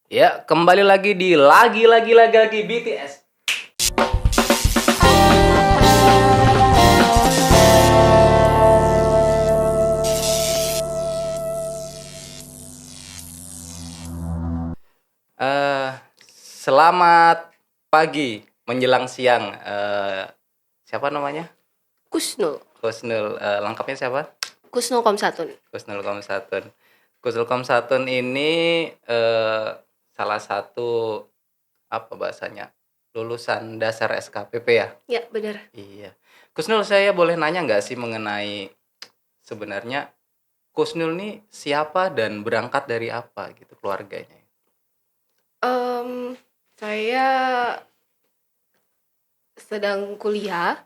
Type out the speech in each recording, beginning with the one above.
Ya, kembali lagi di lagi BTS. Eh, Selamat pagi menjelang siang. Siapa namanya? Kusnul, Kusnul. Lengkapnya siapa? Kusnul Komsatun. Kusnul Komsatun. Kusnul Komsatun ini salah satu apa bahasanya? Lulusan dasar SKPP ya? Ya, benar. Iya. Kusnul, saya boleh nanya nggak sih mengenai sebenarnya Kusnul nih siapa dan berangkat dari apa gitu keluarganya? Saya sedang kuliah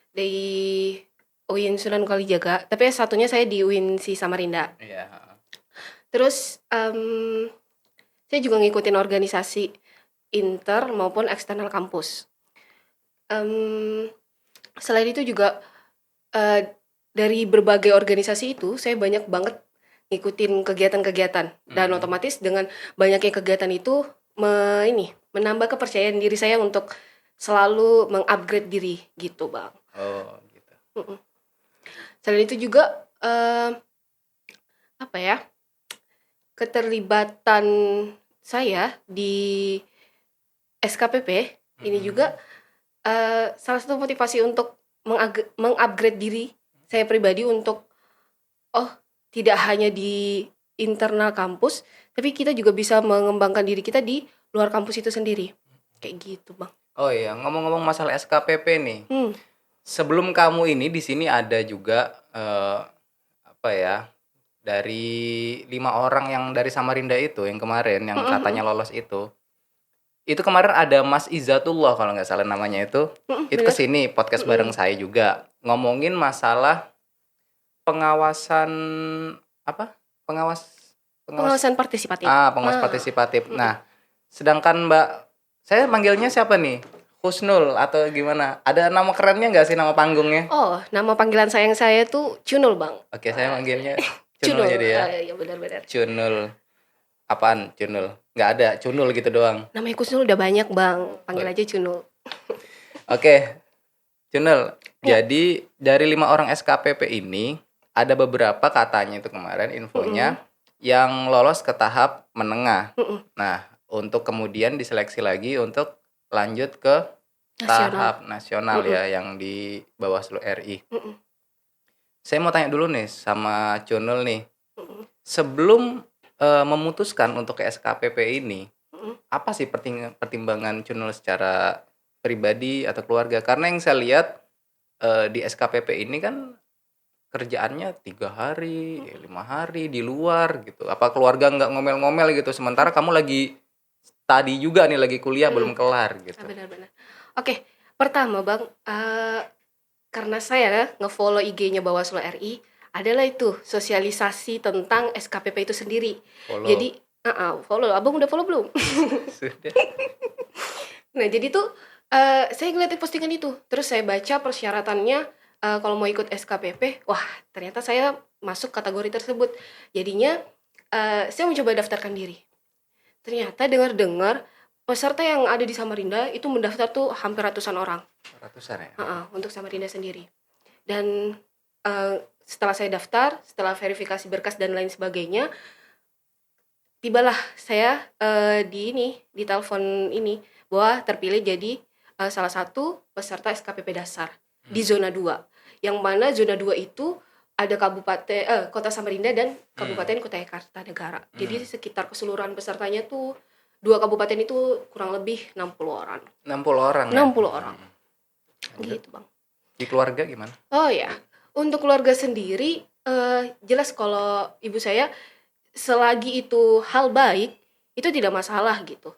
di UIN Sunan Kalijaga, tapi satunya saya di UIN Samarinda. Iya. Terus saya juga ngikutin organisasi inter maupun eksternal kampus. Selain itu juga dari berbagai organisasi itu saya banyak banget ngikutin kegiatan-kegiatan dan otomatis dengan banyaknya kegiatan itu menambah kepercayaan diri saya untuk selalu mengupgrade diri gitu, Bang. Oh, gitu. Selain itu juga apa ya, keterlibatan saya di SKPP ini juga salah satu motivasi untuk mengupgrade diri saya pribadi untuk tidak hanya di internal kampus, tapi kita juga bisa mengembangkan diri kita di luar kampus itu sendiri. Kayak gitu, Bang. Oh iya, ngomong-ngomong masalah SKPP nih. Hmm. Sebelum kamu ini di sini ada juga apa ya? Dari 5 orang yang dari Samarinda itu yang kemarin yang katanya lolos itu. Itu kemarin ada Mas Izzatullah kalau nggak salah namanya itu. Itu Bener? kesini podcast bareng saya juga ngomongin masalah pengawasan apa? Pengawas Pengawasan partisipatif. pengawas partisipatif. Nah, sedangkan saya manggilnya siapa nih? Husnul atau gimana? Ada nama kerennya nggak sih, nama panggungnya? Oh, nama panggilan sayang saya tuh Cunul, Bang. Oke, saya manggilnya Cunul. Cunul jadi ya. Iya, benar-benar. Cunul. Apaan Cunul? Nggak ada, Cunul gitu doang. Namanya Kusnul udah banyak, Bang. Panggil aja Cunul. Oke, Cunul. Jadi dari 5 orang SKPP ini ada beberapa katanya itu kemarin infonya yang lolos ke tahap menengah. Nah, untuk kemudian diseleksi lagi untuk lanjut ke tahap nasional ya yang di Bawaslu RI. Saya mau tanya dulu nih sama Cunul nih. Sebelum memutuskan untuk ke SKPP ini, apa sih pertimbangan Cunul secara pribadi atau keluarga? Karena yang saya lihat di SKPP ini kan kerjaannya 3 hari, 5 hari di luar gitu. Apa keluarga nggak ngomel-ngomel gitu? Sementara kamu lagi tadi juga nih lagi kuliah belum kelar gitu. Benar-benar. Oke, pertama Bang, karena saya nge-follow IG-nya Bawaslu RI, adalah itu sosialisasi tentang SKPP itu sendiri. Follow. Jadi, follow. Abang udah follow belum? Sudah. Nah, jadi tuh saya ngeliatin postingan itu, terus saya baca persyaratannya kalau mau ikut SKPP, wah ternyata saya masuk kategori tersebut. Jadinya saya mencoba daftarkan diri. Ternyata dengar-dengar peserta yang ada di Samarinda itu mendaftar tuh hampir ratusan orang. Ratusan ya? Untuk Samarinda sendiri. Dan setelah saya daftar, setelah verifikasi berkas dan lain sebagainya, tibalah saya di telepon ini bahwa terpilih jadi salah satu peserta SKPP dasar di zona 2. Yang mana zona 2 itu ada kabupaten Kota Samarinda dan Kabupaten Kutai Kartanegara. Jadi sekitar keseluruhan pesertanya tuh 2 kabupaten itu kurang lebih 60 orang. 60 orang. 60 orang. Gitu, Bang. Di keluarga gimana? Oh ya, untuk keluarga sendiri jelas kalau ibu saya selagi itu hal baik itu tidak masalah gitu.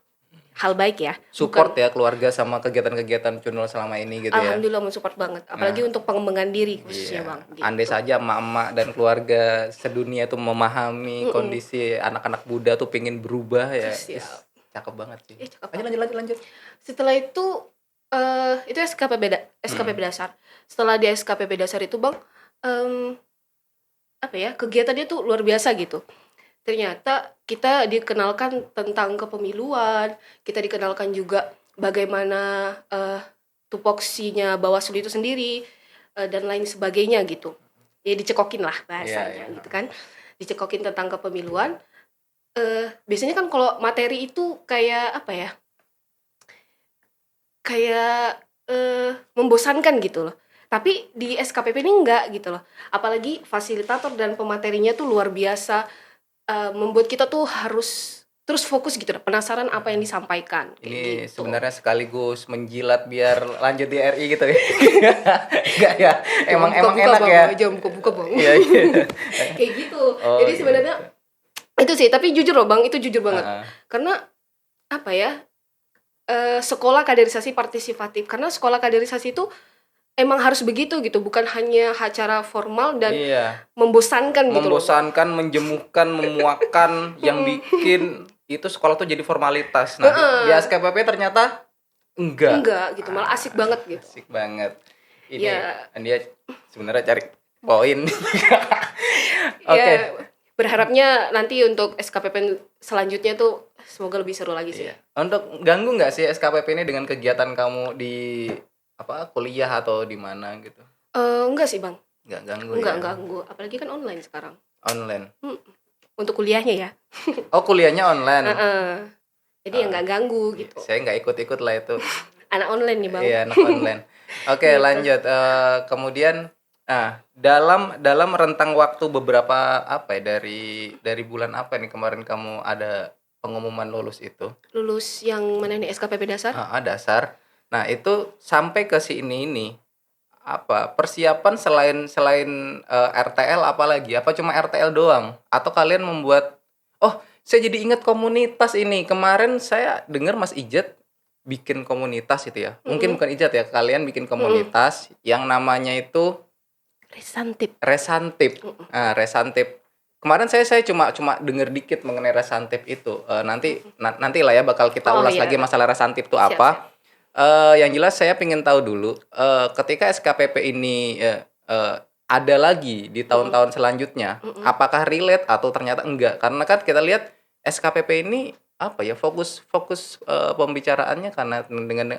Hal baik ya. Support ya keluarga sama kegiatan-kegiatan Cunul selama ini gitu ya. Alhamdulillah mensupport banget, apalagi untuk pengembangan diri khususnya Bang. Gitu. Andai saja emak-emak dan keluarga sedunia tuh memahami kondisi anak-anak muda tuh pengen berubah ya. Cakep banget sih. Lanjut. Setelah itu SKPP dasar. Setelah di SKPP dasar itu Bang, kegiatannya tuh luar biasa gitu. ternyata kita dikenalkan tentang kepemiluan, kita dikenalkan juga bagaimana tupoksinya Bawaslu itu sendiri, dan lain sebagainya gitu. Ya dicekokin lah bahasanya gitu kan. Dicekokin tentang kepemiluan. Biasanya kan kalau materi itu kayak apa ya? Kayak membosankan gitu loh. Tapi di SKPP ini enggak gitu loh. Apalagi fasilitator dan pematerinya tuh luar biasa, membuat kita tuh harus terus fokus gitu loh, penasaran apa yang disampaikan. Kayak Ini gitu. sebenarnya sekaligus menjilat biar lanjut di RI gitu ya. Enggak ya. Emang Buka-buka, enak Bang. ya. Jangan buka-buka, Bang. Iya, iya. Kayak gitu. Oh, Jadi sebenarnya itu sih, tapi jujur loh Bang, itu jujur banget. Heeh. Karena apa ya? Sekolah kaderisasi partisipatif. Karena sekolah kaderisasi itu emang harus begitu gitu, bukan hanya acara formal dan Iya. membosankan gitu loh. Membosankan, menjemukan, memuakkan, yang bikin itu sekolah tuh jadi formalitas. Nah, di SKPP ternyata enggak gitu, malah asik banget gitu. Asik banget. Ini Ya. dia sebenarnya cari poin. Oke. Ya, berharapnya nanti untuk SKPP selanjutnya tuh semoga lebih seru lagi sih. Iya. Untuk ganggu nggak sih SKPP ini dengan kegiatan kamu di kuliah atau di mana gitu? Enggak sih Bang, Nggak ganggu enggak ya? ganggu, apalagi kan online sekarang. Online. Untuk kuliahnya ya. Oh, kuliahnya online. Jadi ya nggak ganggu gitu. Saya nggak ikut-ikut lah itu. Anak online nih Bang. Iya, anak online. Oke, Gitu. lanjut. Kemudian, dalam rentang waktu beberapa dari bulan apa nih kemarin kamu ada pengumuman lulus itu? Lulus yang mana nih, SKPP dasar? Dasar. Nah, itu sampai ke si ini persiapan selain RTL apa lagi? Apa cuma RTL doang? Atau kalian membuat saya jadi ingat komunitas ini. Kemarin saya dengar Mas Ijat bikin komunitas itu ya. Mungkin bukan Ijat ya, kalian bikin komunitas yang namanya itu Resantip. Nah, Resantip. Kemarin saya cuma dengar dikit mengenai Resantip itu. Nanti lah ya bakal kita ulas lagi masalah Resantip itu apa. Yang jelas saya pengen tahu dulu, ketika SKPP ini ada lagi di tahun-tahun selanjutnya, apakah relate atau ternyata enggak? Karena kan kita lihat SKPP ini fokus pembicaraannya karena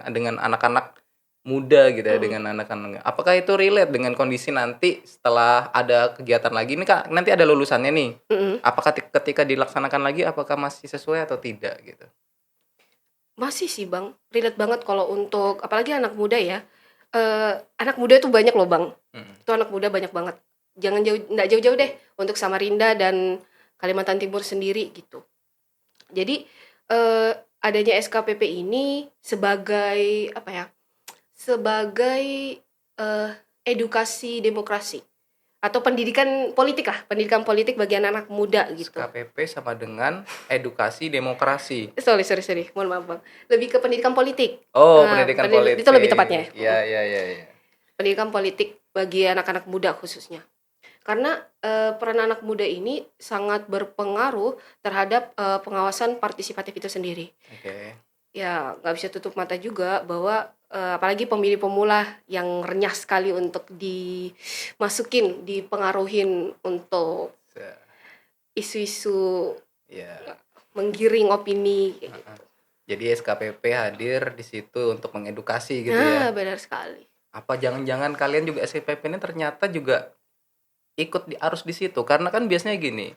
dengan anak-anak muda gitu ya, dengan anak-anak. Apakah itu relate dengan kondisi nanti setelah ada kegiatan lagi ini Kak, nanti ada lulusannya nih. Apakah ketika dilaksanakan lagi apakah masih sesuai atau tidak gitu? Masih sih Bang, relate banget kalau untuk apalagi anak muda ya. Anak muda tuh banyak loh Bang. Itu anak muda banyak banget. Nggak jauh-jauh deh untuk Samarinda dan Kalimantan Timur sendiri gitu. Jadi adanya SKPP ini sebagai sebagai edukasi demokrasi atau pendidikan politik bagi anak-anak muda gitu. SKPP sama dengan edukasi demokrasi. Sorry, mohon maaf Bang. Lebih ke pendidikan politik. Pendidikan politik. Itu lebih tepatnya. Iya. Pendidikan politik bagi anak-anak muda khususnya. Karena peran anak muda ini sangat berpengaruh terhadap pengawasan partisipatif itu sendiri. Oke. Ya nggak bisa tutup mata juga bahwa apalagi pemilih pemula yang renyah sekali untuk dimasukin, dipengaruhin untuk isu-isu menggiring opini. Gitu. Jadi SKPP hadir di situ untuk mengedukasi gitu ya. Benar sekali. Apa jangan-jangan kalian juga SKPP ini ternyata juga ikut harus di situ, karena kan biasanya gini,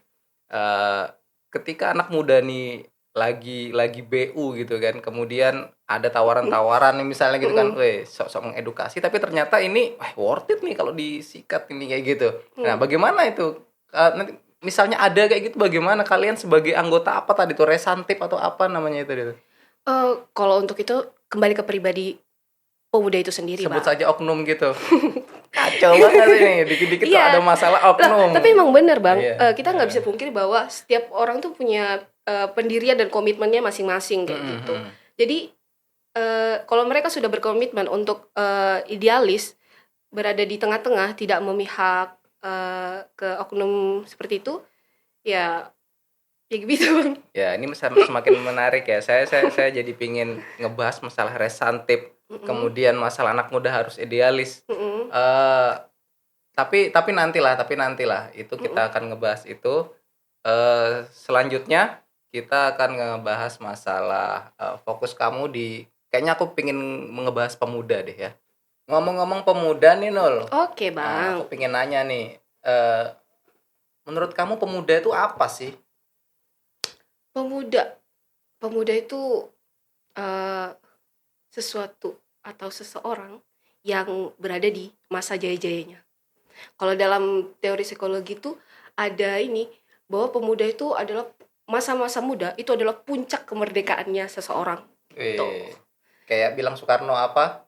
ketika anak muda nih lagi BU gitu kan, kemudian ada tawaran-tawaran nih misalnya gitu kan, sok-sok mengedukasi tapi ternyata ini worth it nih kalau disikat ini kayak gitu. Nah, bagaimana itu? Nanti misalnya ada kayak gitu, bagaimana kalian sebagai anggota apa tadi tuh, Resantip atau apa namanya itu? Kalau untuk itu kembali ke pribadi pemuda itu sendiri, sebut Bang. saja oknum gitu. Kacau banget ini, dikit-dikit tuh ada masalah oknum. Tapi emang bener Bang, kita nggak bisa pungkiri bahwa setiap orang tuh punya pendirian dan komitmennya masing-masing kayak gitu. Jadi kalau mereka sudah berkomitmen untuk idealis, berada di tengah-tengah, tidak memihak ke oknum seperti itu, ya gitu Bang. Ya ini semakin menarik ya. Saya jadi pingin ngebahas masalah Resantip. Kemudian masalah anak muda harus idealis. Tapi nantilah itu kita akan ngebahas itu. Selanjutnya kita akan ngebahas masalah fokus kamu kayaknya aku pengen ngebahas pemuda deh ya. Ngomong-ngomong pemuda nih Nul. Oke, Bang. Aku pengen nanya nih, menurut kamu pemuda itu apa sih? Pemuda itu sesuatu atau seseorang yang berada di masa jaya-jayanya. Kalau dalam teori psikologi itu ada ini, bahwa pemuda itu adalah masa-masa muda itu adalah puncak kemerdekaannya seseorang. Kayak bilang Soekarno apa?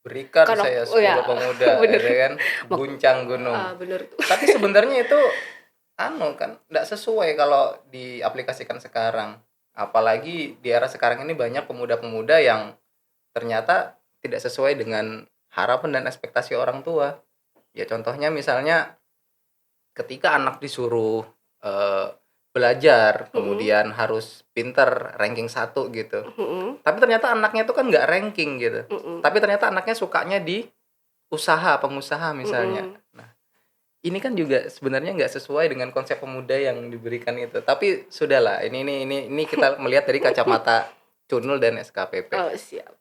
Berikan saya 10 pemuda, bener. Ya kan? Guncang gunung. Bener. Tapi sebenarnya itu kan nggak sesuai kalau diaplikasikan sekarang. Apalagi di era sekarang ini banyak pemuda-pemuda yang ternyata tidak sesuai dengan harapan dan ekspektasi orang tua. Ya contohnya misalnya ketika anak disuruh belajar, kemudian harus pinter ranking 1 gitu. Tapi ternyata anaknya itu kan nggak ranking gitu. Tapi ternyata anaknya sukanya di pengusaha misalnya. Nah, ini kan juga sebenarnya nggak sesuai dengan konsep pemuda yang diberikan itu. Tapi sudahlah, ini kita melihat dari kacamata Cunul dan SKPP. Oh, siap.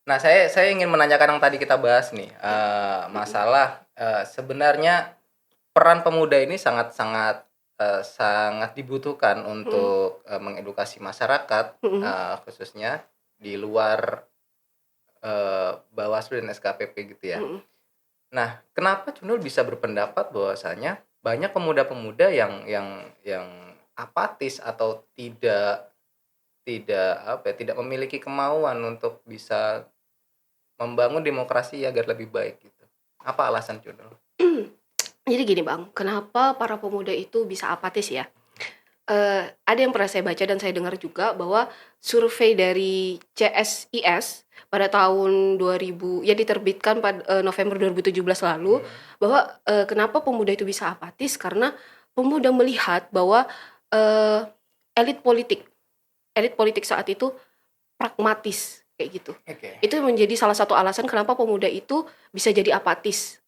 Nah, saya ingin menanyakan yang tadi kita bahas nih, masalah sebenarnya peran pemuda ini sangat dibutuhkan untuk mengedukasi masyarakat, khususnya di luar Bawaslu dan SKPP gitu ya. Nah, kenapa Cunul bisa berpendapat bahwasanya banyak pemuda-pemuda yang apatis atau tidak memiliki kemauan untuk bisa membangun demokrasi agar lebih baik gitu. Apa alasan Cunul? Jadi gini Bang, kenapa para pemuda itu bisa apatis ya? Ada yang pernah saya baca dan saya dengar juga bahwa survei dari CSIS pada tahun 2000 ya diterbitkan pada November 2017 lalu, bahwa kenapa pemuda itu bisa apatis, karena pemuda melihat bahwa elit politik saat itu pragmatis kayak gitu. Itu menjadi salah satu alasan kenapa pemuda itu bisa jadi apatis.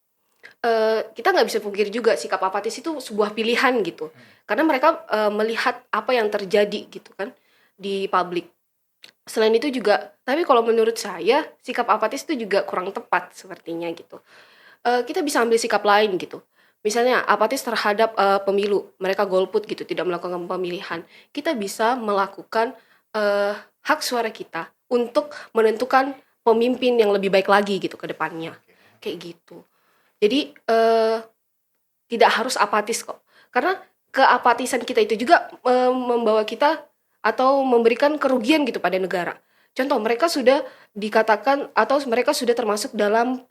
Kita nggak bisa pungkiri juga sikap apatis itu sebuah pilihan gitu, karena mereka melihat apa yang terjadi gitu kan di publik. Selain itu juga, tapi kalau menurut saya sikap apatis itu juga kurang tepat sepertinya gitu. Kita bisa ambil sikap lain gitu. Misalnya apatis terhadap pemilu, mereka golput gitu, tidak melakukan pemilihan. Kita bisa melakukan hak suara kita untuk menentukan pemimpin yang lebih baik lagi gitu ke depannya, kayak gitu. Jadi tidak harus apatis kok, karena keapatisan kita itu juga membawa kita atau memberikan kerugian gitu pada negara. Contoh, mereka sudah dikatakan atau mereka sudah termasuk dalam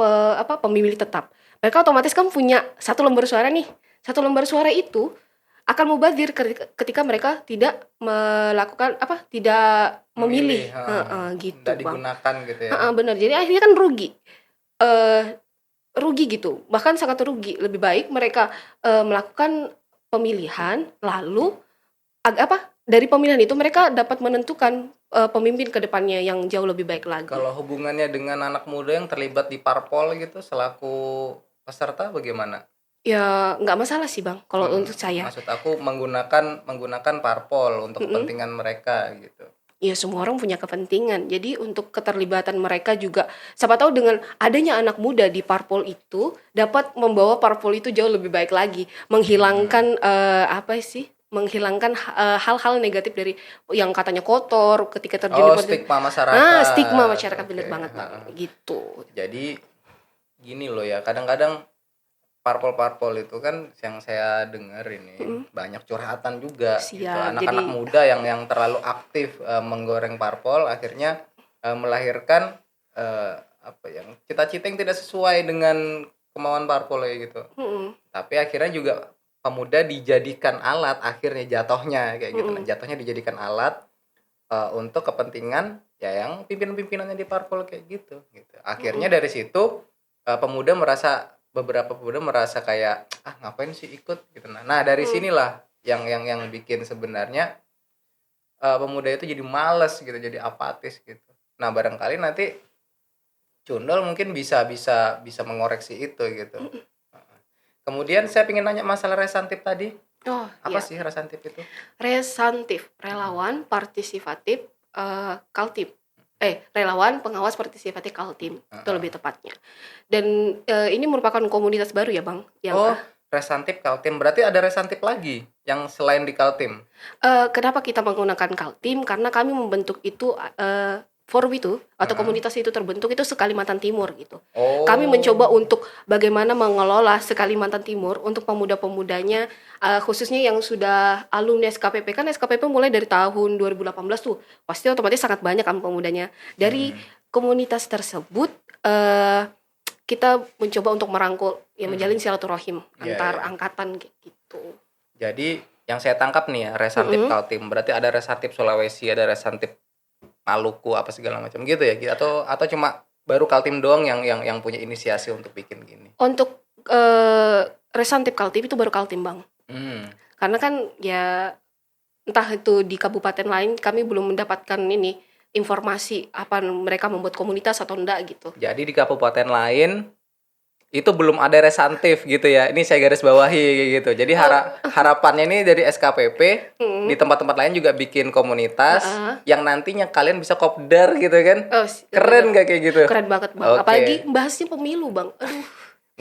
pemilih tetap. Mereka otomatis kan punya 1 lembar suara nih. 1 lembar suara itu akan mubazir ketika mereka tidak melakukan tidak memilih gitu, tidak digunakan gitu ya. Benar. Jadi akhirnya kan rugi gitu, bahkan sangat rugi. Lebih baik mereka melakukan pemilihan, lalu dari pemilihan itu mereka dapat menentukan pemimpin ke depannya yang jauh lebih baik lagi. Kalau hubungannya dengan anak muda yang terlibat di parpol gitu selaku peserta bagaimana? Ya nggak masalah sih Bang, kalau untuk saya. Maksud aku menggunakan parpol untuk kepentingan mereka gitu. Ya semua orang punya kepentingan, jadi untuk keterlibatan mereka juga, siapa tahu dengan adanya anak muda di parpol itu dapat membawa parpol itu jauh lebih baik lagi, menghilangkan menghilangkan hal-hal negatif dari yang katanya kotor ketika terjadi stigma masyarakat. Stigma masyarakat, bener banget Bang, gitu. Jadi gini loh ya, kadang-kadang parpol itu kan yang saya dengar ini banyak curhatan juga gitu. Anak-anak muda yang terlalu aktif menggoreng parpol akhirnya melahirkan cita-cita yang tidak sesuai dengan kemauan parpol gitu. Tapi akhirnya juga pemuda dijadikan alat, akhirnya jatuhnya kayak gitu. Jatuhnya dijadikan alat untuk kepentingan ya yang pimpinan-pimpinannya di parpol kayak gitu. Akhirnya dari situ beberapa pemuda merasa kayak ngapain sih ikut gitu. Nah dari sinilah yang bikin sebenarnya pemuda itu jadi malas gitu, jadi apatis gitu. Nah barangkali nanti Cunul mungkin bisa mengoreksi itu gitu. Kemudian saya ingin nanya masalah resantip tadi. Oh, Apa iya. sih Resantif itu? Resantif, relawan partisipatif Kaltim. Relawan pengawas partisipatif Kaltim, itu Heeh. lebih tepatnya. Dan ini merupakan komunitas baru ya, Bang, yang Oh, Resantif Kaltim. Berarti ada Resantif lagi yang selain di Kaltim. kenapa kita menggunakan Kaltim? Karena kami membentuk itu forum itu atau Heeh. komunitas itu terbentuk itu se-Kalimantan Timur gitu. Kami Oh. mencoba untuk bagaimana mengelola se-Kalimantan Timur untuk pemuda-pemudanya, khususnya yang sudah alumni SKPP. Kan SKPP mulai dari tahun 2018 tuh, pasti otomatis sangat banyak kan pemudanya. Dari komunitas tersebut kita mencoba untuk merangkul, ya menjalin silaturahim Iya, antar iya. angkatan kayak gitu. Jadi yang saya tangkap nih ya, Resantif Mm-mm. Kaltim. Berarti ada Resantif Sulawesi, ada Resantif Maluku apa segala macam gitu ya. Atau cuma baru Kaltim doang yang punya inisiasi untuk bikin gini. Untuk Resantif Kaltim itu baru Kaltim, Bang. Hmm. Karena kan ya entah itu di kabupaten lain kami belum mendapatkan ini informasi apa mereka membuat komunitas atau enggak gitu. Jadi di kabupaten lain itu belum ada Resantif gitu ya. Ini saya garis bawahi kayak gitu. Jadi harapannya ini dari SKPP di tempat-tempat lain juga bikin komunitas Heeh. yang nantinya kalian bisa kopdar gitu kan. Oh, Keren bener. gak kayak gitu? Keren banget, Bang. Oke. Apalagi bahasnya pemilu, Bang. Aduh,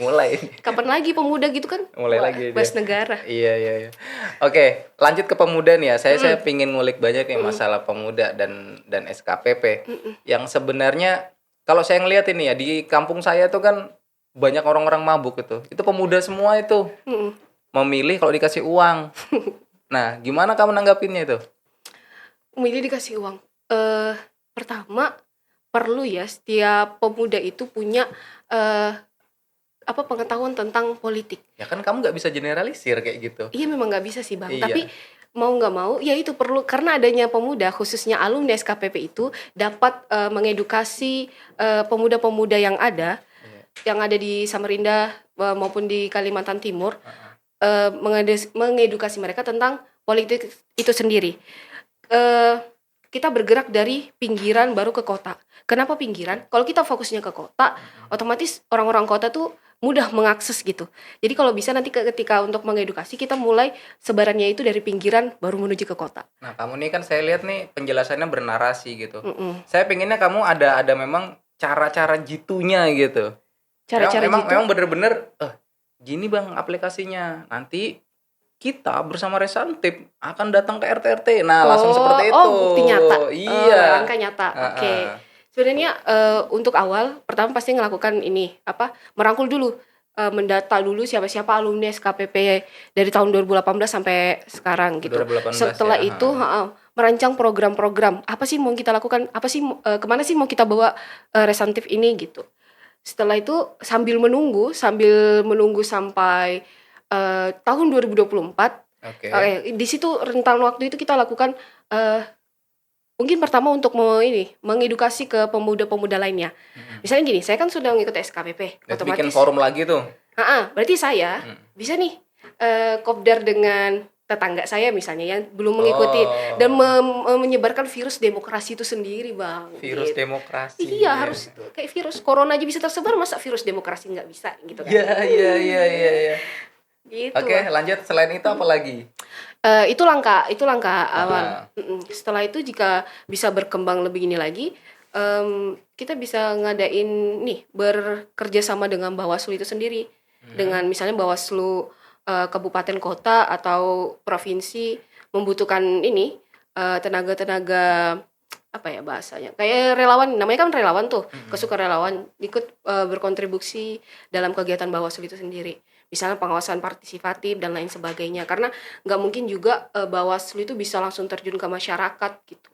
Mulai. kapan lagi pemuda gitu kan? Mulai Wah, lagi dia. bahas negara. Iya. Oke, lanjut ke pemuda nih ya. Saya pingin ngulik banyak nih masalah pemuda dan SKPP. Yang sebenarnya kalau saya ngeliat ini ya di kampung saya tuh kan banyak orang-orang mabuk itu. Itu pemuda semua itu. Mm-mm. Memilih kalau dikasih uang. Nah, gimana kamu nanggapinnya itu? Milih dikasih uang. Pertama perlu ya setiap pemuda itu punya pengetahuan tentang politik. Ya kan kamu nggak bisa generalisir kayak gitu. Iya memang nggak bisa sih, Bang. Iya. Tapi mau nggak mau ya itu perlu, karena adanya pemuda khususnya alumni SKPP itu dapat mengedukasi pemuda-pemuda yang ada di Samarinda maupun di Kalimantan Timur, mengedukasi mereka tentang politik itu sendiri. Kita bergerak dari pinggiran baru ke kota. Kenapa pinggiran? Kalau kita fokusnya ke kota, otomatis orang-orang kota tuh mudah mengakses gitu. Jadi kalau bisa nanti ketika untuk mengedukasi kita mulai sebarannya itu dari pinggiran baru menuju ke kota. Nah, kamu nih kan saya lihat nih penjelasannya bernarasi gitu. Mm-mm. Saya pinginnya kamu ada memang cara-cara jitunya gitu. Cara-cara gitu. Memang bener-bener gini Bang aplikasinya. Nanti kita bersama Resantif akan datang ke RT-RT. Nah, langsung seperti itu. Bukti nyata. Iya. Angka nyata. Oke. Sebenarnya untuk awal pertama pasti ngelakukan ini merangkul dulu, mendata dulu siapa-siapa alumni SKPP dari tahun 2018 sampai sekarang gitu. 2018 Setelah ya. itu merancang program-program apa sih mau kita lakukan, apa sih kemana sih mau kita bawa Resantif ini gitu. Setelah itu sambil menunggu sampai tahun 2024. Oke. Di situ rentan waktu itu kita lakukan mungkin pertama untuk mengedukasi ke pemuda-pemuda lainnya. Misalnya gini, saya kan sudah mengikuti SKPP, Dan otomatis bikin forum lagi tuh. berarti saya bisa nih kopdar dengan tetangga saya misalnya yang belum mengikuti dan menyebarkan virus demokrasi itu sendiri, Bang. Virus Gitu. demokrasi. Iya, harus kayak virus corona aja bisa tersebar, masa virus demokrasi nggak bisa gitu kan. Iya. Gitu. Oke, lanjut. Selain itu apa lagi? Itu langkah awal. Setelah itu jika bisa berkembang lebih ini lagi, kita bisa ngadain bekerja sama dengan Bawaslu itu sendiri, dengan misalnya Bawaslu kabupaten kota atau provinsi membutuhkan tenaga-tenaga apa ya bahasanya, kayak relawan, namanya kan relawan tuh, kesukarelawan ikut berkontribusi dalam kegiatan Bawaslu itu sendiri, misalnya pengawasan partisipatif dan lain sebagainya, karena nggak mungkin juga Bawaslu itu bisa langsung terjun ke masyarakat gitu,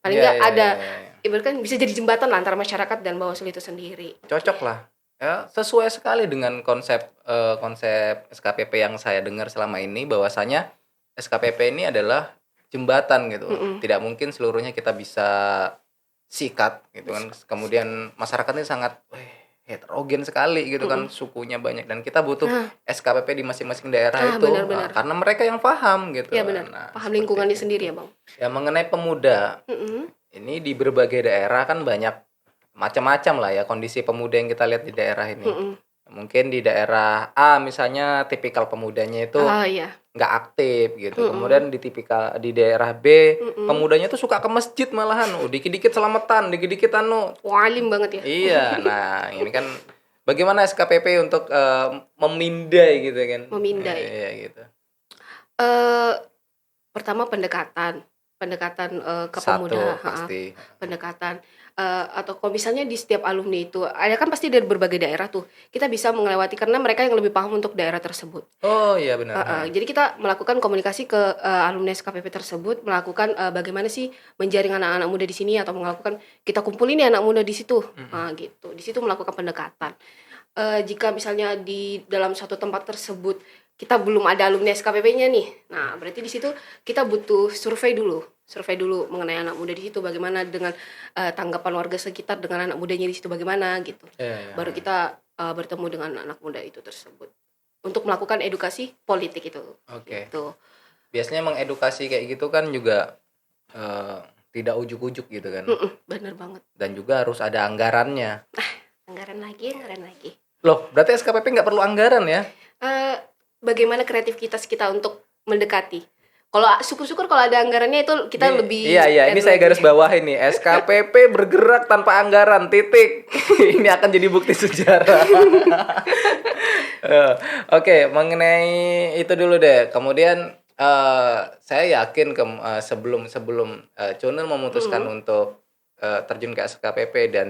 paling nggak ada ibaratkan bisa jadi jembatan lah antara masyarakat dan Bawaslu itu sendiri. Cocok lah ya, sesuai sekali dengan konsep SKPP yang saya dengar selama ini, bahwasanya SKPP ini adalah jembatan gitu. Tidak mungkin seluruhnya kita bisa sikat gitu kan. Kemudian masyarakat ini sangat heterogen sekali gitu kan, sukunya banyak, dan kita butuh SKPP di masing-masing daerah itu. Benar. Karena mereka yang paham gitu. Ya benar. Paham lingkungannya sendiri ya, Bang. Ya, mengenai pemuda. Ini di berbagai daerah kan banyak macam-macam lah ya kondisi pemuda yang kita lihat di daerah ini. mungkin di daerah A misalnya tipikal pemudanya itu Iya. nggak aktif gitu. Mm-mm. Kemudian di daerah B Mm-mm. pemudanya tuh suka ke masjid malahan. Dikit-dikit selamatan, dikit-dikit anu. Walim banget ya. Iya, nah ini kan bagaimana SKPP untuk memindai gitu kan? Memindai. Iya gitu. Pertama pendekatan ke Satu pemuda, pasti. pendekatan atau kalau misalnya di setiap alumni itu ada kan pasti dari berbagai daerah tuh kita bisa melewati karena mereka yang lebih paham untuk daerah tersebut. Oh iya benar. Jadi kita melakukan komunikasi ke alumni SKPP tersebut, melakukan bagaimana sih menjaring anak-anak muda di sini atau melakukan kita kumpulin nih anak muda di situ, gitu. Di situ melakukan pendekatan. Jika misalnya di dalam suatu tempat tersebut kita belum ada alumni SKPP-nya nih, nah berarti di situ kita butuh survei dulu mengenai anak muda di situ bagaimana dengan tanggapan warga sekitar dengan anak mudanya di situ bagaimana gitu. Baru kita bertemu dengan anak muda itu tersebut untuk melakukan edukasi politik itu. Oke. Gitu. Biasanya mengedukasi kayak gitu kan juga tidak ujuk-ujuk gitu kan. Bener banget. Dan juga harus ada anggarannya. Anggaran lagi. Loh, berarti SKPP nggak perlu anggaran ya? Bagaimana kreativitas kita untuk mendekati? Kalau syukur-syukur kalau ada anggarannya itu kita Ini, lebih. Iya, ini saya garis bawahi nih. SKPP bergerak tanpa anggaran, titik. Ini akan jadi bukti sejarah. Oke, mengenai itu dulu deh. Kemudian saya yakin sebelum Chunil memutuskan untuk terjun ke SKPP dan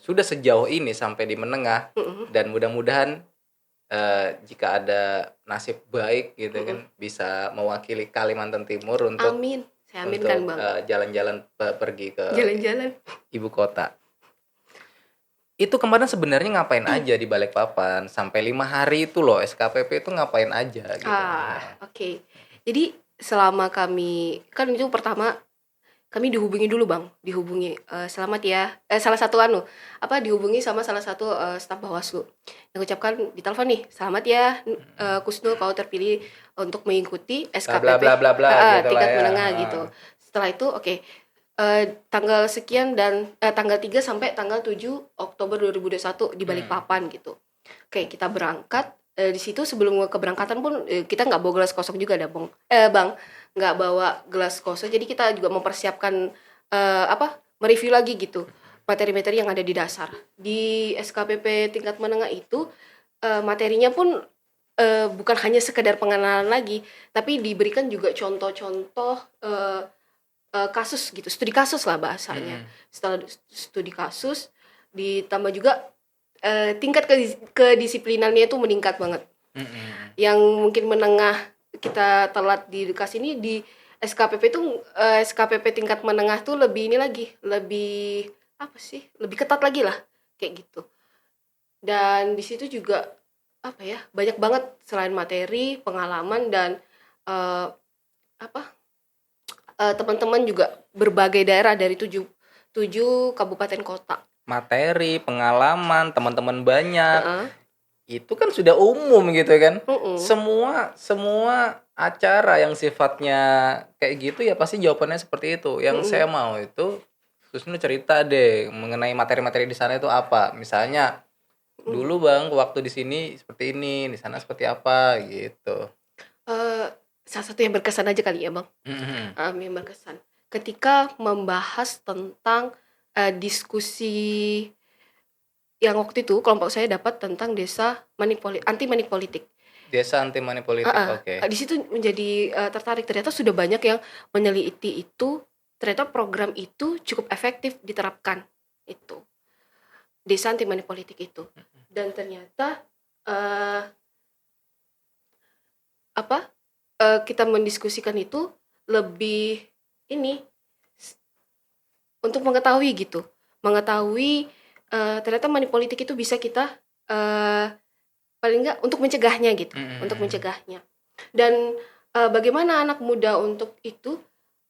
sudah sejauh ini sampai di menengah dan mudah-mudahan jika ada nasib baik gitu kan bisa mewakili Kalimantan Timur untuk Amin. Saya aminkan, Bang. Jalan-jalan pergi ke Jalan-jalan ibu kota. Itu kemarin sebenarnya ngapain aja di Balikpapan sampai 5 hari itu loh SKPP itu ngapain aja gitu. Oke. Jadi selama kami kan itu pertama kami dihubungi dulu, Bang. Selamat ya. Dihubungi sama salah satu staf Bawaslu. Yang ucapkan di telepon nih, "Selamat ya, Kusnul, kau terpilih untuk mengikuti SKPP bla bla bla gitu tingkat lah ya. menengah gitu." Setelah itu tanggal sekian dan tanggal 3 sampai tanggal 7 Oktober 2021 di Balikpapan gitu. Oke, kita berangkat. Di situ sebelum keberangkatan pun kita nggak bawa gelas kosong juga ada, Bang. Nggak bawa gelas kosong. Jadi kita juga mempersiapkan mereview lagi gitu materi-materi yang ada di dasar. Di SKPP tingkat menengah itu materinya pun bukan hanya sekedar pengenalan lagi, tapi diberikan juga contoh-contoh kasus gitu, studi kasus lah bahasanya. Setelah studi kasus ditambah juga tingkat kedisiplinannya itu meningkat banget. Yang mungkin menengah kita telat di edukasi ini di SKPP itu SKPP tingkat menengah tuh lebih ketat lagi lah kayak gitu. Dan di situ juga banyak banget selain materi, pengalaman dan teman-teman juga berbagai daerah dari 7 kabupaten kota. Materi, pengalaman, teman-teman banyak. Itu kan sudah umum gitu kan. Semua acara yang sifatnya kayak gitu ya pasti jawabannya seperti itu. Yang saya mau itu terus lu cerita deh mengenai materi-materi di sana itu apa. Misalnya dulu Bang waktu di sini seperti ini, di sana seperti apa gitu. Salah satu yang berkesan aja kali ya, Bang. Yang berkesan ketika membahas tentang diskusi yang waktu itu kelompok saya dapat tentang desa anti money politik. Desa anti money politik, oke. Di situ menjadi tertarik, ternyata sudah banyak yang meneliti itu, ternyata program itu cukup efektif diterapkan itu. Desa anti money politik itu. Dan ternyata kita mendiskusikan itu lebih untuk mengetahui gitu. Ternyata money politik itu bisa kita paling enggak untuk mencegahnya gitu, untuk mencegahnya. Dan bagaimana anak muda untuk itu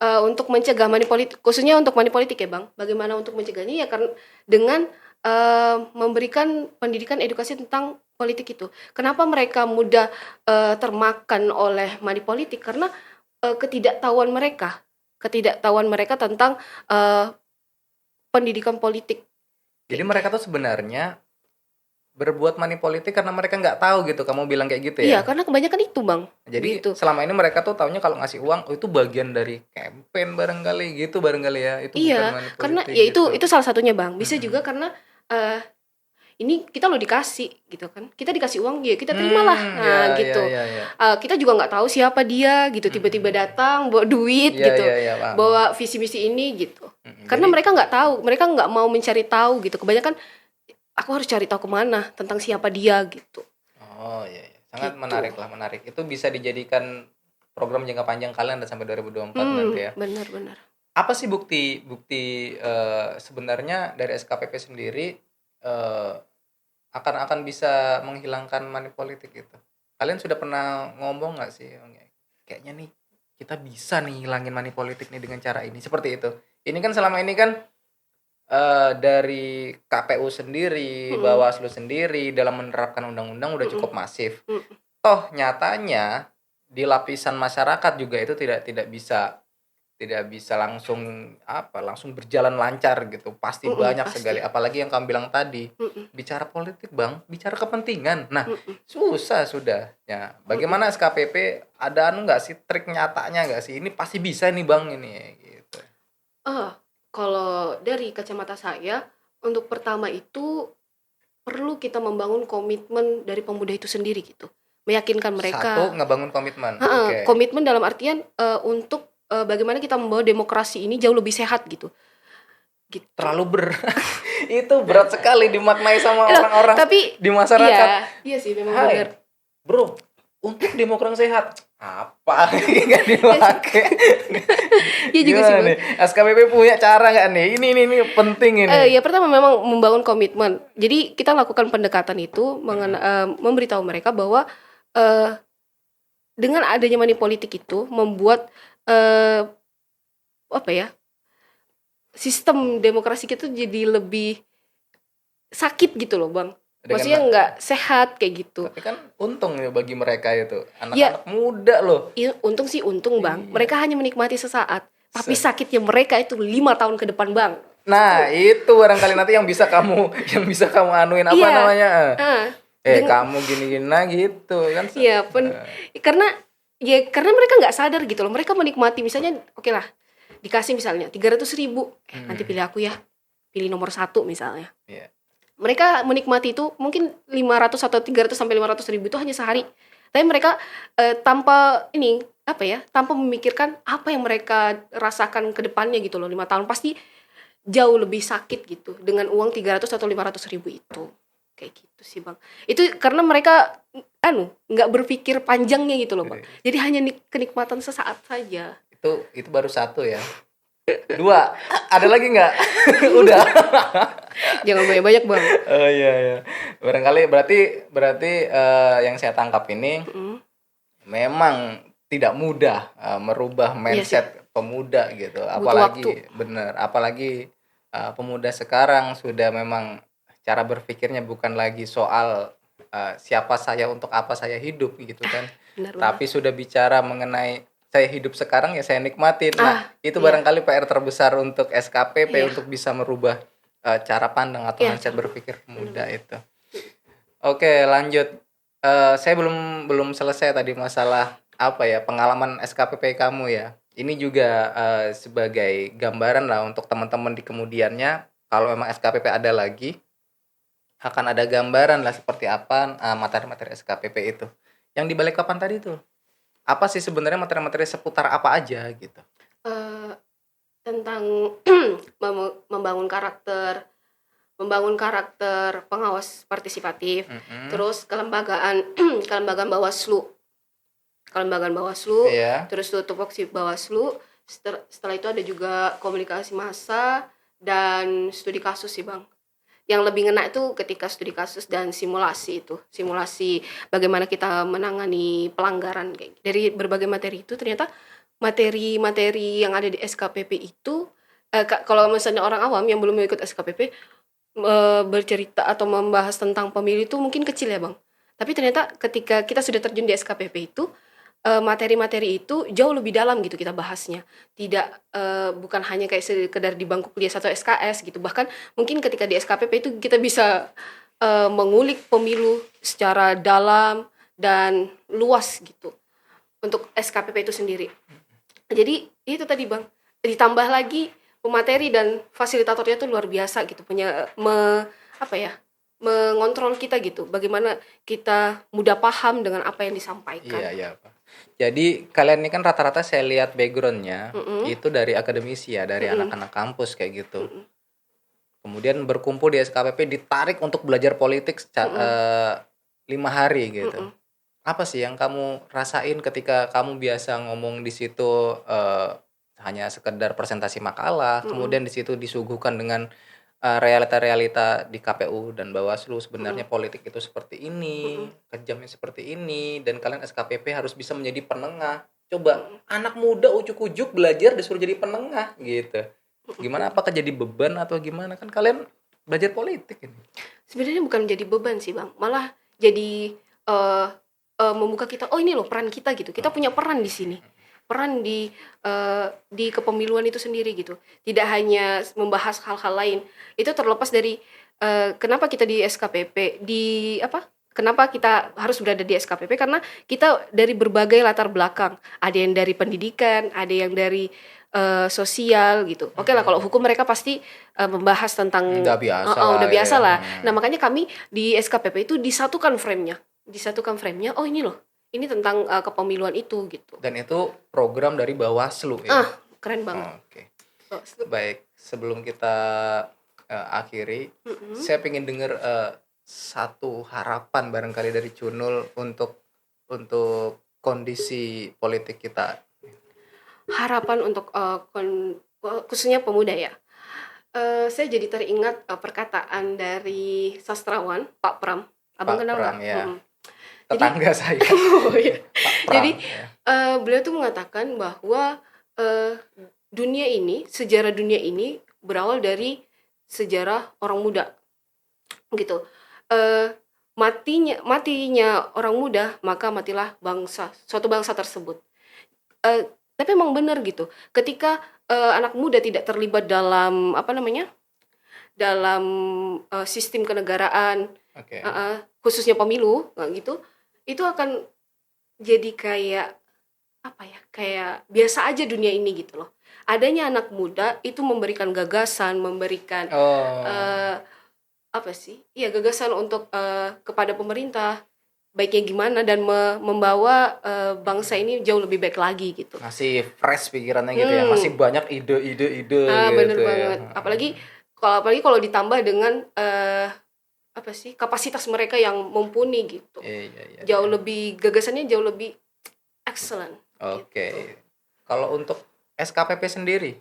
untuk mencegah money politik, khususnya untuk money politik ya Bang. Bagaimana untuk mencegahnya ya karena dengan memberikan pendidikan edukasi tentang politik itu. Kenapa mereka mudah termakan oleh money politik? Karena ketidaktahuan mereka tentang pendidikan politik. Jadi mereka tuh sebenarnya berbuat money politik karena mereka nggak tahu gitu. Kamu bilang kayak gitu Iya, ya. karena kebanyakan itu Bang. Jadi Gitu. selama ini mereka tuh taunya kalau ngasih uang itu bagian dari campaign barangkali gitu barangkali ya. Itu bukan Iya, money karena politik ya gitu. itu salah satunya Bang. Bisa Mm-mm. juga karena ini kita lo dikasih gitu kan. Kita dikasih uang ya kita terimalah. Ya, Nah, ya, gitu. ya, ya. Kita juga nggak tahu siapa dia gitu. Tiba-tiba datang bawa duit Ya, gitu. ya, ya, paham. Bawa visi misi ini gitu. Karena Jadi mereka nggak tahu, mereka nggak mau mencari tahu gitu. Kebanyakan aku harus cari tahu kemana tentang siapa dia gitu. oh iya, iya. Sangat Gitu. menarik lah, menarik. Itu bisa dijadikan program jangka panjang kalian dan sampai 2024 nanti ya. Benar-benar. Apa sih bukti sebenarnya dari SKPP sendiri akan bisa menghilangkan money politik itu? Kalian sudah pernah ngomong nggak sih? Kayaknya nih kita bisa nih hilangin money politik nih dengan cara ini, seperti itu. Ini kan selama ini kan dari KPU sendiri, Bawaslu sendiri dalam menerapkan undang-undang udah cukup masif. Toh nyatanya di lapisan masyarakat juga itu tidak bisa langsung berjalan lancar gitu. Pasti banyak pasti. sekali, apalagi yang kamu bilang tadi. Bicara politik, Bang, bicara kepentingan. Nah, susah sudah. Ya, bagaimana SKPP ada nggak sih trik nyatanya nggak sih? Ini pasti bisa nih, Bang, ini gitu. Kalau dari kacamata saya, untuk pertama itu perlu kita membangun komitmen dari pemuda itu sendiri gitu. Meyakinkan mereka. Satu, ngebangun komitmen. Komitmen dalam artian untuk bagaimana kita membawa demokrasi ini jauh lebih sehat gitu. Terlalu itu berat sekali dimaknai sama orang-orang tapi di masyarakat. Iya sih memang benar. Bro, untuk demokrasi sehat apa nggak dipakai? Iya juga sih Bang. SKPP punya cara nggak nih? Ini penting ini. Ya pertama memang membangun komitmen. Jadi kita lakukan pendekatan itu memberitahu mereka bahwa dengan adanya money politik itu membuat sistem demokrasi kita jadi lebih sakit gitu loh Bang. Maksudnya nggak sehat kayak gitu. Tapi kan untung ya bagi mereka itu anak-anak muda loh. Iya, untung Bang. Mereka hanya menikmati sesaat, tapi sakitnya mereka itu 5 tahun ke depan Bang. Nah itu barangkali nanti yang bisa kamu anuin apa namanya? Kamu gini-gini gitu kan? Iya, karena mereka nggak sadar gitu loh. Mereka menikmati misalnya, oke lah, dikasih misalnya 300.000, nanti pilih aku ya, pilih nomor 1 misalnya. Yeah. Mereka menikmati itu mungkin 500 atau 300 sampai 500.000 itu hanya sehari. Tapi mereka tanpa memikirkan apa yang mereka rasakan ke depannya gitu loh. 5 tahun pasti jauh lebih sakit gitu dengan uang 300 atau 500.000 itu. Kayak gitu sih Bang. Itu karena mereka nggak berpikir panjangnya gitu loh Bang. Jadi hanya kenikmatan sesaat saja. Itu baru 1 ya. 2, ada lagi nggak? Udah. Jangan banyak-banyak Bang. Oh iya. Barangkali berarti yang saya tangkap ini memang tidak mudah merubah mindset pemuda gitu. Apalagi pemuda sekarang sudah memang cara berpikirnya bukan lagi soal siapa saya, untuk apa saya hidup gitu kan. Tapi sudah bicara mengenai saya hidup sekarang ya saya nikmatin. Nah, itu barangkali PR terbesar untuk SKPP untuk bisa merubah cara pandang atau mindset berpikir pemuda itu. Oke, lanjut. Saya belum selesai tadi masalah pengalaman SKPP kamu ya. Ini juga sebagai gambaran lah untuk teman-teman di kemudiannya, kalau memang SKPP ada lagi, akan ada gambaran lah seperti apa materi-materi SKPP itu. Yang di Balikpapan tadi tuh, apa sih sebenarnya materi-materi seputar apa aja gitu? Tentang membangun karakter pengawas partisipatif, terus kelembagaan Bawaslu, terus tupoksi Bawaslu. Setelah itu ada juga komunikasi massa dan studi kasus sih Bang. Yang lebih ngena itu ketika studi kasus dan simulasi bagaimana kita menangani pelanggaran kayak. Dari berbagai materi itu ternyata materi-materi yang ada di SKPP itu kalau misalnya orang awam yang belum ikut SKPP bercerita atau membahas tentang pemilu itu mungkin kecil ya Bang. Tapi ternyata ketika kita sudah terjun di SKPP itu materi-materi itu jauh lebih dalam gitu kita bahasnya. Tidak bukan hanya kayak sekedar di bangku kuliah atau SKS gitu. Bahkan mungkin ketika di SKPP itu kita bisa mengulik pemilu secara dalam dan luas gitu untuk SKPP itu sendiri. Jadi itu tadi Bang, ditambah lagi pemateri dan fasilitatornya tuh luar biasa gitu, punya mengontrol kita gitu, bagaimana kita mudah paham dengan apa yang disampaikan. Iya, Pak. Jadi kalian ini kan rata-rata saya lihat backgroundnya itu dari akademisi ya, dari anak-anak kampus kayak gitu. Kemudian berkumpul di SKPP, ditarik untuk belajar politik 5 hari gitu. Apa sih yang kamu rasain ketika kamu biasa ngomong di situ hanya sekedar presentasi makalah, kemudian di situ disuguhkan dengan realita-realita di KPU dan Bawaslu sebenarnya politik itu seperti ini, kejamnya seperti ini, dan kalian SKPP harus bisa menjadi penengah. Coba anak muda ujuk-ujuk belajar disuruh jadi penengah gitu. Gimana, apakah jadi beban atau gimana? Kan kalian belajar politik ini. Sebenarnya bukan jadi beban sih Bang, malah jadi membuka kita, oh ini loh peran kita gitu. Kita punya peran di sini. Peran di kepemiluan itu sendiri gitu. Tidak hanya membahas hal-hal lain. Itu terlepas dari kenapa kita di SKPP, kenapa kita harus berada di SKPP, karena kita dari berbagai latar belakang. Ada yang dari pendidikan, ada yang dari sosial gitu. Oke lah, kalau hukum mereka pasti membahas tentang udah biasa udah biasa lah. Ya. Nah, makanya kami di SKPP itu disatukan frame-nya. Oh ini loh. Ini tentang kepemiluan itu gitu. Dan itu program dari Bawaslu ya. Keren banget. Oke. Baik, sebelum kita akhiri, saya pengen dengar satu harapan barangkali dari Cunul untuk kondisi politik kita. Harapan untuk khususnya pemuda ya. Saya jadi teringat perkataan dari sastrawan Pak Pram. Abang kenal nggak? Ya. Tetangga saya. Oh, iya. Pram, jadi ya. beliau tuh mengatakan bahwa sejarah dunia ini berawal dari sejarah orang muda gitu. Matinya orang muda, maka matilah suatu bangsa tersebut. Tapi emang benar gitu, ketika anak muda tidak terlibat dalam dalam sistem kenegaraan, khususnya pemilu gitu, itu akan jadi kayak biasa aja dunia ini gitu loh. Adanya anak muda itu memberikan gagasan, memberikan gagasan untuk kepada pemerintah baiknya gimana, dan membawa bangsa ini jauh lebih baik lagi gitu. Masih fresh pikirannya gitu ya, masih banyak ide-ide gitu. Bener banget. Apalagi kalau ditambah dengan kapasitas mereka yang mumpuni gitu. Jauh lebih gagasannya jauh lebih excellent. Oke. Gitu. Kalau untuk SKPP sendiri?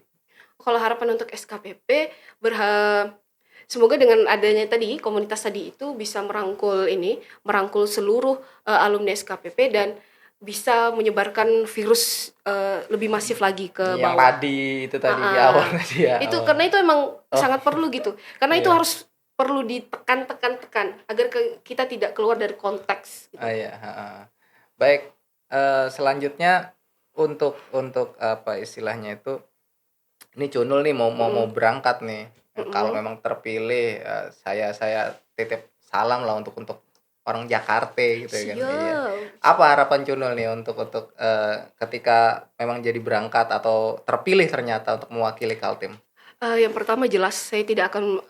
Kalau harapan untuk SKPP semoga dengan adanya tadi komunitas tadi itu bisa merangkul seluruh alumni SKPP dan bisa menyebarkan virus lebih masif lagi ke yang bawah. Tadi itu tadi di awal tadi ya. Itu karena itu emang sangat perlu gitu. Karena itu harus perlu ditekan agar kita tidak keluar dari konteks. Gitu. Baik, selanjutnya untuk apa istilahnya itu, ini Cunul nih mau berangkat nih. Kalau memang terpilih, saya titip salam lah untuk orang Jakarta gitu ya kan. Iya. Apa harapan Cunul nih untuk ketika memang jadi berangkat atau terpilih ternyata untuk mewakili Kaltim? Yang pertama jelas saya tidak akan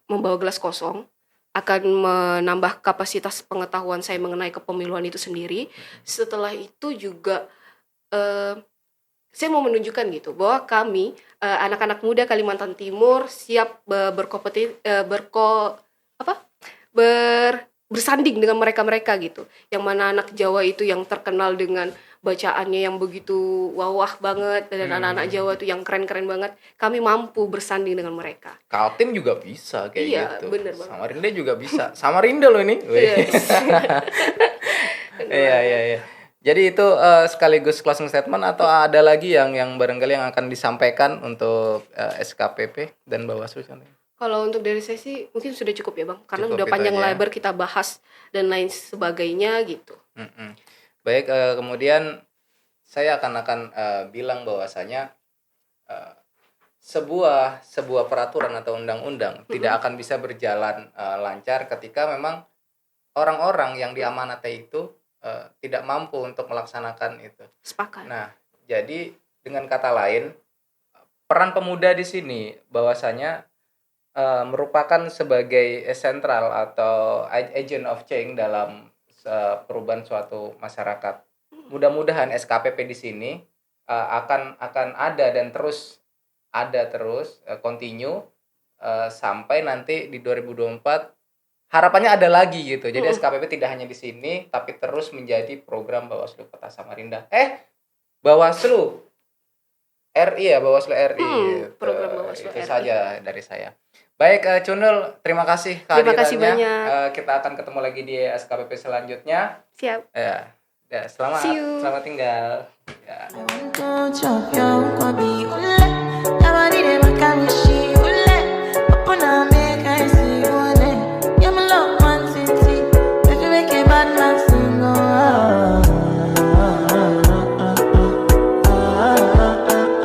membawa gelas kosong, akan menambah kapasitas pengetahuan saya mengenai kepemiluan itu sendiri. Setelah itu juga saya mau menunjukkan gitu bahwa kami anak-anak muda Kalimantan Timur siap bersanding dengan mereka gitu. Yang mana anak Jawa itu yang terkenal dengan bacaannya yang begitu wawah banget, dan anak-anak Jawa itu yang keren-keren banget. Kami mampu bersanding dengan mereka. Kaltim juga bisa kayak gitu. Bener banget. Samarinda juga bisa. Samarinda loh ini. Iya. Jadi itu sekaligus closing statement atau ada lagi yang barangkali yang akan disampaikan untuk SKPP dan Bawaslu? Kalau untuk dari saya sih mungkin sudah cukup ya Bang, karena udah panjang lebar kita bahas dan lain sebagainya gitu. Baik, kemudian saya akan bilang bahwasanya sebuah peraturan atau undang-undang tidak akan bisa berjalan lancar ketika memang orang-orang yang diamanati itu tidak mampu untuk melaksanakan itu. Sepakat. Nah, jadi dengan kata lain, peran pemuda di sini bahwasanya merupakan sebagai sentral atau agent of change dalam perubahan suatu masyarakat. Mudah-mudahan SKPP di sini akan ada dan terus continue sampai nanti di 2024 harapannya ada lagi gitu. Jadi SKPP tidak hanya di sini tapi terus menjadi program Bawaslu Kota Samarinda. Bawaslu RI ya, Bawaslu RI. Gitu. Program Bawaslu itu RI. saja dari saya. Baik, Cunul, terima kasih kehadirannya. Terima kasih banyak. Kita akan ketemu lagi di SKPP selanjutnya. Siap. Ya, selamat tinggal. Ya.